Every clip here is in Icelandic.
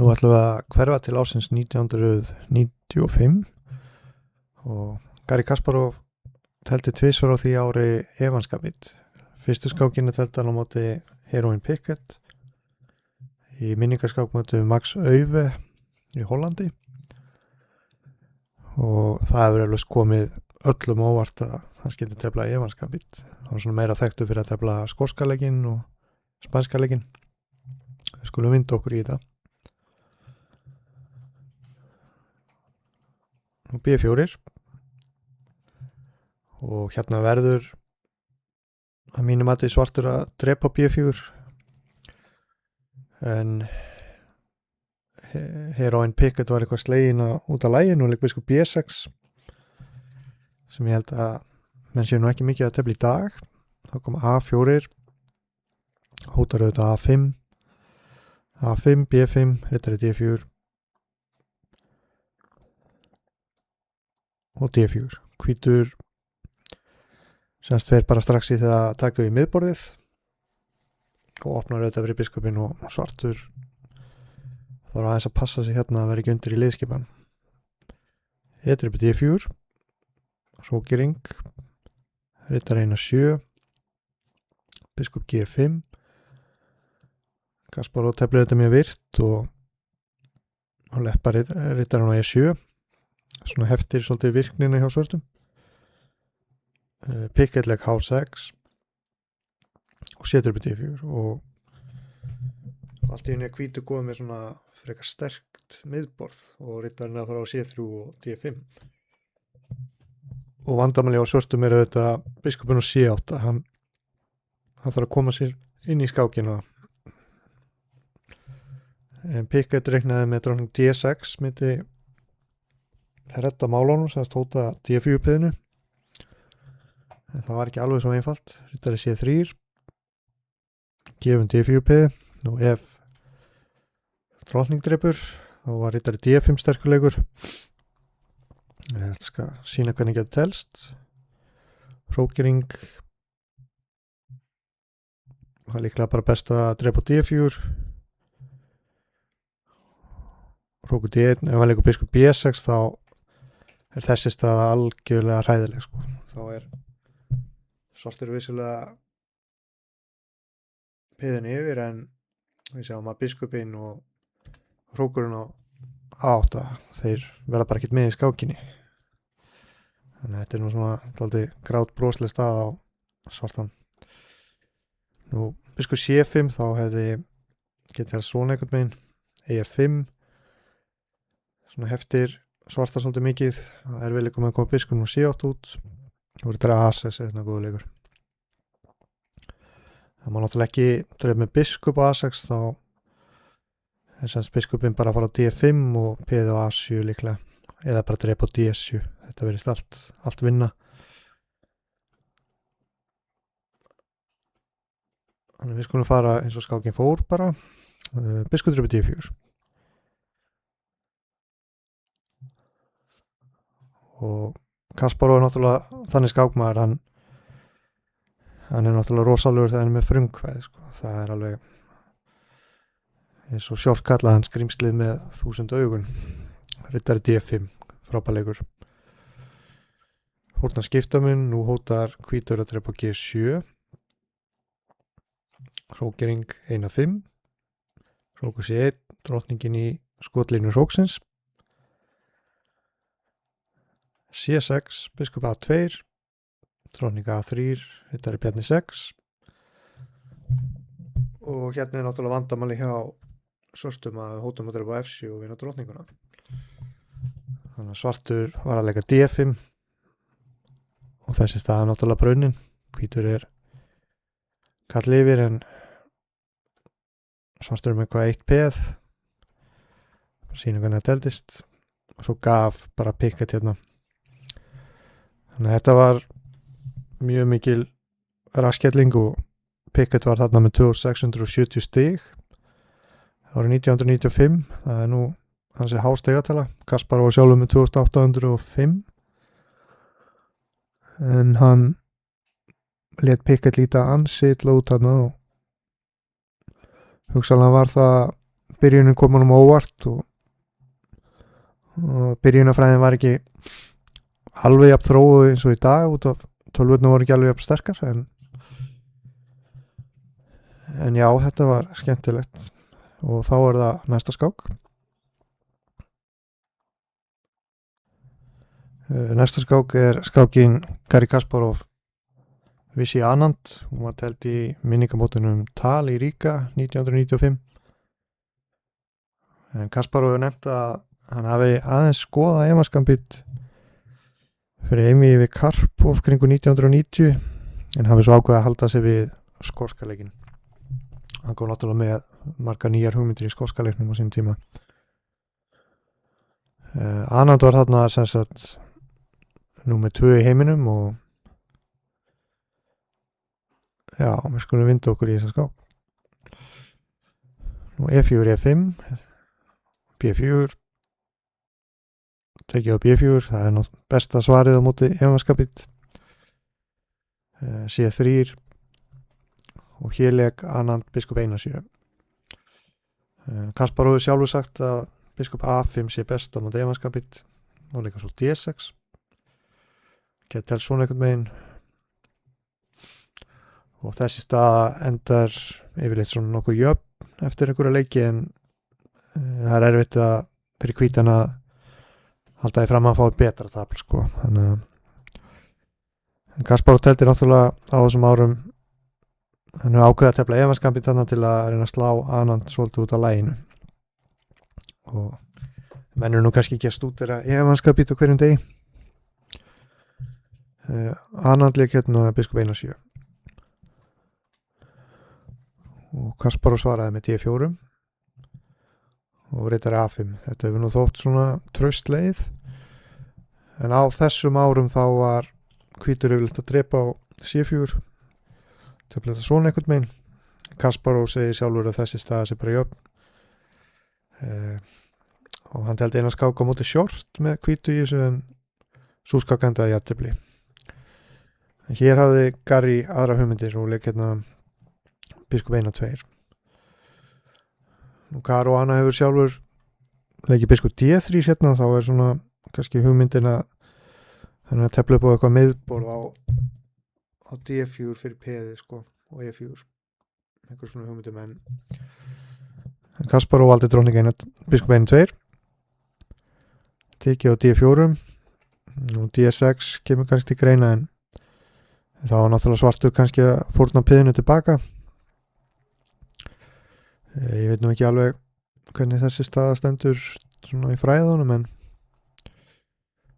Nú ætlum við að hverfa til ársins 1995 og Garri Kasparov teldi tvisvar á því ári efanskapit. Fyrstu skákinni teldi hann á móti Heroin Pickett í minningaskákmóti Max Euwe í Hollandi og það hefur eflaust komið öllum óvart að hann skildi tefla efanskapit. Það var svona meira þekktu fyrir að tefla skóska leikinn og spænska leikinn. Við skulum vinda okkur í þetta. Nú B4 og hérna verður að mínum mati svartur að drepa B4 en Heroin Pickett var eitthvað slegin út af læginu og leik biskup B6 sem ég held að menn séu nú ekki mikið að tefla í dag. Þá kom A4 hótar auðvitað A5 A5, B5, rittari D4 og D4. Hvítur semst fer bara strax í það að taka við miðborðið og opnar auðvitað fyrir biskupinn og svartur þarf aðeins að passa sig hérna að vera ekki undir í liðskipan. Rittari D4 hrókering rittari 1-7 biskup G5 Kasparov teflir þetta mjög virt og leppa rittari á E7 svona heftir svolítið virknina hjá svörtum. Pickett legg H6 og setur upp í D4 og allt í henni hvítu góð með svona frekar sterkt miðborð og rittarinn að fara á C3 og D5 og vandamæli á svörtum þetta biskupinn á C8 hann þarf að koma sér inn í skákina en Pickett reiknaði með drókning D6 myndi redda málunum sem að hóta D4 piðinu en það var ekki alveg svo einfalt. Rittari C3 gefum D4 piði og ef drókning drepur þá var rittari D5 sterkuleikur. Ég skal sína hvernig getur telst. Hrókering var líklega bara best að drepa D4 hróku D1 ef hann leikur biskup B6 þá þessi staða algjörlega hræðileg sko. Þá svartur vissulega piðin yfir en við sjáum að biskupinn og hrókurinn á A8 þeir verða bara ekkert með í skákinni þannig að þetta nú svona dálítið grát brosleg stað á svartan. Nú biskup C5 þá hefði getið það svona einhvern veginn E5 svona heftir svarta svolítið mikið það erfiðleikum að koma biskupinn og C8 út og þetta A6 þetta góða leikur. Það má náttúrulega ekki dreif með biskup á A6 þá semst biskupinn bara að fara á D5 og piði á A7 líklega eða bara dreif á D7 þetta verðist allt vinna. Þannig við skulum fara eins og skákin fór bara biskup dreif á D4 og Kasparov náttúrulega þannig skákmaður hann náttúrulega rosalegur þegar hann með frumkvæði sko. Það alveg eins og sjálf kallað hann skrimslið með 1000 augun rittari D5 frábærleikur. Fórnar skiptamun nú hótar hvítur að drepa G7 hrókering 1-5 hrókur C1 drottningin í skotlínu hróksins C6, biskup A2 drótning A3 rittari Bjarni 6 og hérna náttúrulega vandamáli hjá svörtum að hótum að drepa F7 og vinna drótninguna þannig að svartur var að leika D5 og þessi staða náttúrulega braunin hvítur kall yfir en svartur með eitthvað 1 peð sína hvernig það deldist og svo gaf bara Pickett hérna. Þannig að þetta var mjög mikil raskjelling og Pickett var þarna með 2670 stig árið 1995 það nú hans hástigatala Kasparov var sjálfur með 2805 en hann lét Pickett líta ansi illa út þarna og hugsanlega var það byrjunin kom honum á óvart og byrjunarfræðin var ekki alveg jafn þróuð eins og í dag út af tölvurnar voru ekki alveg jafn sterkar en já, þetta var skemmtilegt og þá er það næsta skák. Næsta skák er skákin Garri Kasparov Vishy Anand. Hún var telt í minningamótunum Tal í Ríga 1995 en Kasparov hefur nefnt að hann hafi aðeins skoðað Evans Gambit fyrir Amy við Karpov kringu 1990 en hafi svo ákveðið að halda sig við skóska leikinn. Hann kom náttúrulega með margar nýjar hugmyndir í skóska leiknum á sínum tíma. Anand var þarna sem sagt númer 2 í heiminum og já, við skulum vinda okkur í þessa skák. Nú E4, E5 B4 tekið á B4, það er besta svarið á móti Evans Gambit. C3 og hér leik Anand biskup Einars7. Kasparov hefur sjálfur sagt að biskup A5 sé best á móti Evans Gambit og leika svo D6. Getur svona einhvern veginn og þessi staða endar yfirleitt svona nokkuð jöfn eftir einhverja leiki en það er erfitt að fyrir hvítan að halda því fram að fá betra tafl sko. Þannig að Kasparov telti náttúrulega á þessum árum hann hefur ákveðið að tefla Evans Gambit þarna til að reyna að slá Anand svolítið út á laginu og menn eru nú kannski ekki að stúdera Evans Gambit á hverjum degi. Anand leik hérna biskup Einars7 og Kasparov svaraði með D4 og riddari A5. Þetta hefur nú þótt svona traust leið en á þessum árum þá var hvítur yfirleitt að drepa á C4 til að bletta svona einhvern megin. Kasparov segir sjálfur að þessi staða sé bara jöfn og hann teldi eina skák á móti short með hvítu í þessu en sú skák endaði jafntefli. Hér hafði Garri aðra hugmyndir og leik hérna biskup Einar2. Nú Karo Anna hefur sjálfur leikið biskup D3 hérna, þá er svona kannski hugmyndin að hann er að tefla upp á eitthvað miðborð á D4 fyrir peði sko og E4 eitthvað svona hugmyndum en Kasparov valdi drótning biskup Einar2 tekið á D4 og D6 kemur kannski til greina en þá var náttúrulega svartur kannski að fórna peðinu tilbaka. Ég veit nú ekki alveg hvernig þessi staða stendur svona í fræðunum en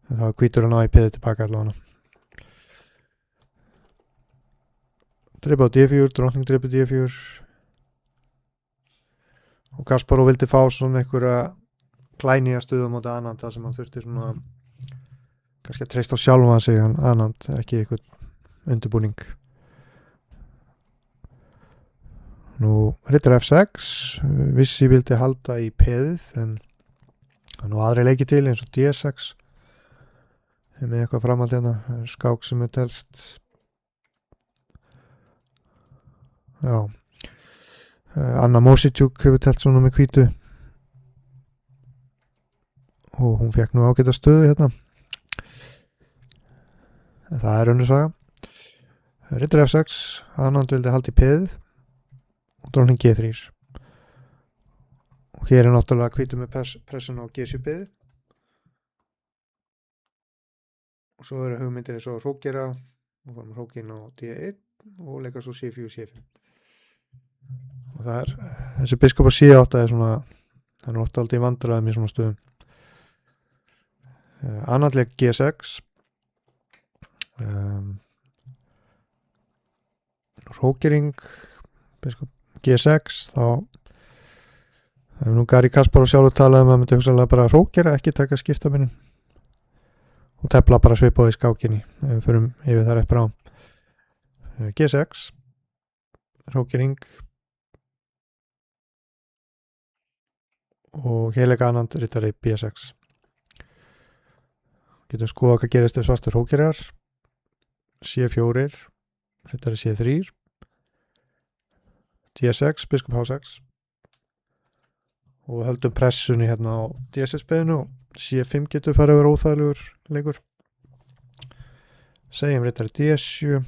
það var hvítur að ná í peði tilbaka allavega. Drepa á D4, drótning drepa D4 og Kasparov vildi fá svona einhverja glænýja stuð á móti Anand þar sem hann þurfti svona kannski að treysta á sjálfan sig Anand, ekki eitthvað undirbúning. Nú riddari F6 Vishy vildi halda í peðið en nú aðri leiki til eins og D6 með eitthvað framhald hérna skák sem er telst já Anna Mositjuk hefur telt svona með hvítu og hún fekk nú ágæta stöðu hérna en það er önnur saga. Riddari F6 Anand vildi halda í peðið og drótning G3 og hér er náttúrulega hvítu með pressun á G7 peðið og svo eru hugmyndir eins og hrókera og fórum hrókin á D1 og leika svo C4 C5 og það er þessi biskup á C8 er svona hann er ótt aldrei vandræðum í svona stöðum. Anand leik G6 hrókering biskup G6 þá hefur nú Garri Kasparov sjálfur talað að myndi hugsanlega bara hrókera ekki taka skiptaminin og tefla bara svipað í skákinni ef við förum yfir það rétt brá. G6 hrókering og heilega Anand riddari B6. Getum skoða hvað gerist ef svartur hrókerar C4 riddari C3 D6 biskup H6 og höldum pressunni hérna á DSS-beðinu og C5 getur farið að vera óþægilegur leikur. Segjum riddari D7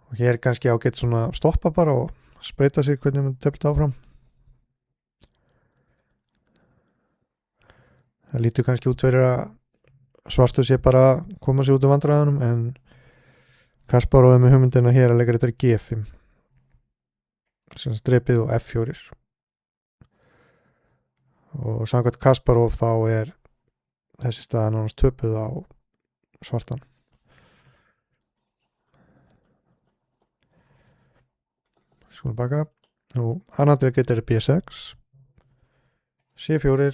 og hér er kannski ágætt svona stoppa bara og spreita sig hvernig maður tefnir áfram. Það lítur kannski út fyrir að Svartur sé bara að koma sig út af vandræðunum en Kasparov er með hugmyndina hér að leika riddari G5 sem strepið og F4 og samkvæmt Kasparov þá er þessi staða nánast töpuð á Svartan. Skulum baka og annar getur B6 C4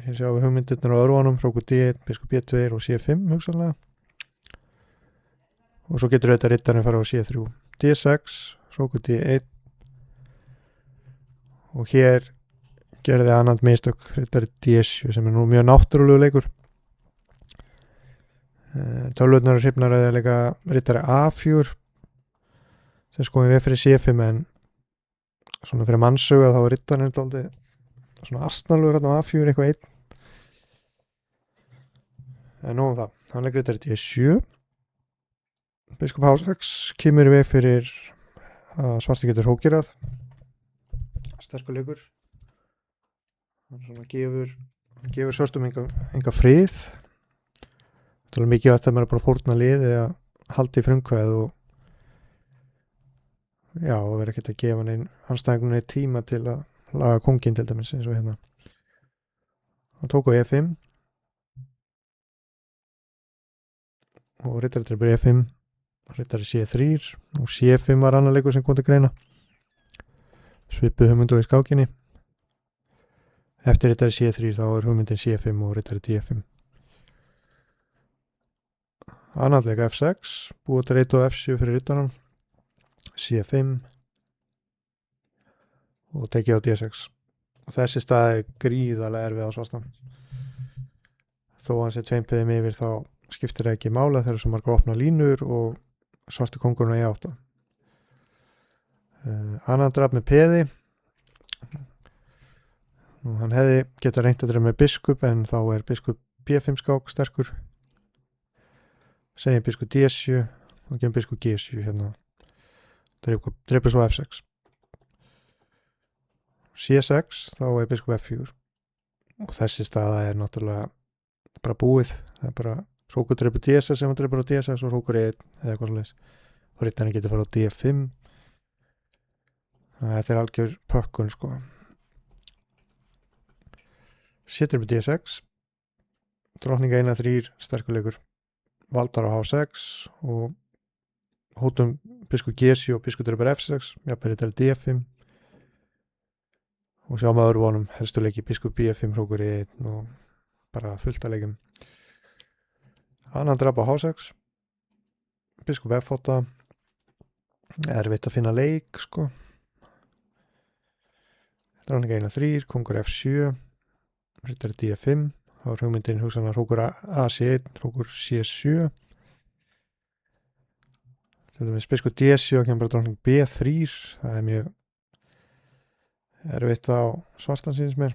hér sjáum við hugmyndirnar á örvanum hrókur D1, biskup B2 og C5 hugsanlega og svo getur þetta riddarinn fara á C3 D6, hrókur D1 og hér gerði annan mistök riddari D7 sem er nú mjög náttúrulegu leikur. Tölvurnar er hrifnar að leika riddari A4 sem skoðum við fyrir C5 en svona fyrir mannsögu þá er riddarinn dálítið svona astnalur hérna á A4 eitthvað einn en nóg það, hann leikur riddari D7 biskup H6 kemur við fyrir að Svartur getur hókirað sterkur leikur hann svona gefur Svörtum enga frið það er mikið að það er bara fórna lið eða haldi í frumkvæð og já, og verður ekkert að gefa anstæðingunni tíma til að laga konginn til dæmis eins og hérna hann tók á E5 og riddari drepur E5 riddari C3 og C5 var annar leikur sem kom til greina svipuð hugmyndu í skákinni eftir riddari C3 þá er hugmyndin C5 og riddari D5 annar leik F6 búið til reit og F7 fyrir riddaran C5 og tekið á D6 og þessi staði gríðarlega erfið á Svartan þó hann sé tveimpiðum yfir þá skiptir það ekki mála þegar svo margar opna línur og Svarti kongurinn á E8 annan draf með peði og hann hefði geta reynt að drefa með biskup en þá er biskup B5 skák sterkur segjum biskup D7 og gefum biskup G7 hérna drepur svo F6 C6 þá er biskup F4 og þessi staða er náttúrulega bara búið það er bara hrókur drepur D6 sem hann drepur á D6 og hrókur E1 eða eitthvað svoleiðis og riddarinn getur fara á D5 þetta er algjör pökkun sko C drepur D6 drottning 1-3 sterkuleikur valdar á H6 og hótum biskup G7 og biskup drepur F6 jafnvel þetta er D5 og sjá maður vonum helstu leiki biskup B5 hrókur E1 og bara fullt að leikum annan drap á H6 biskup F8 erfitt að finna leik sko drottning 1-3 kongur F7 riddari D5 þá er hugmyndin hugsanlega hrókur AC1 hrókur C7 þetta með biskup D7 og kemur bara drottning B3 það er mjög erfitt á Svartan síns mér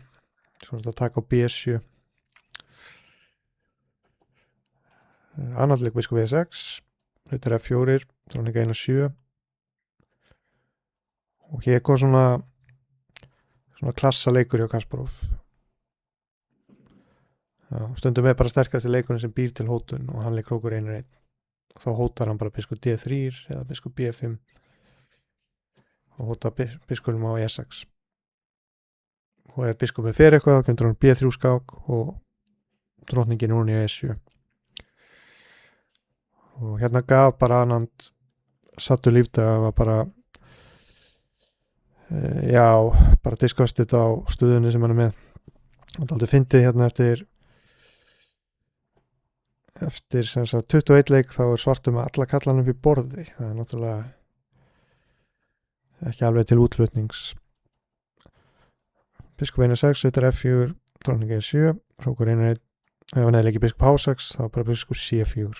svo er þetta að taka á B7 annar leik biskup E6 riddari F4 drottning 1-7 og hér kom svona klassa leikur hjá Kasparov stundum er bara sterkasti leikurinn sem býr til hótun og hann leik hrókur 1-1 þá hótar hann bara biskup D3 eða biskup B5 og hótar biskupnum á E6 og ef biskupin fer eitthvað þá kemur hann B3 skák og drottningin hún í E7 og hérna gaf bara annan sattu lífdaga var bara bara diskastið á stuðunni sem hann er með og það aldrei fyndið hérna eftir sem sagt 21 leik þá er Svartur með alla kallan upp í borði það er náttúrulega ekki alveg til útflutnings biskup 1-6 riddari F4 drottning E7 hrókur 1-1 ef hann er ekki biskup H6 þá bara biskup C4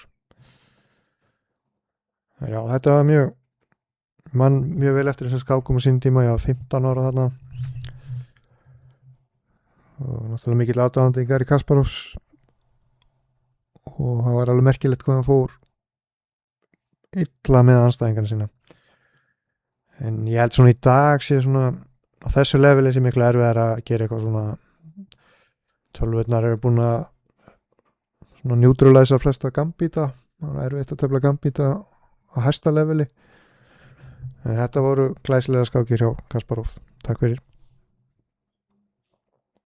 þetta var mjög vel eftir þessum skákum á sínum tíma ég var 15 ára þarna náttúrulega mikill aðdáðandi Garri Kasparovs og það var alveg merkilegt hvað hann fór illa með anstæðingarna sína. En ég held svona í dag sé svona á þessu leveli sé miklu erfiðar að gera eitthvað svona tölvurnar eru búin að svona neutralæsa flesta gambíta, það er erfitt að tefla gambíta á hæsta leveli. En þetta voru glæsilega skákir hjá Kasparov. Takk fyrir.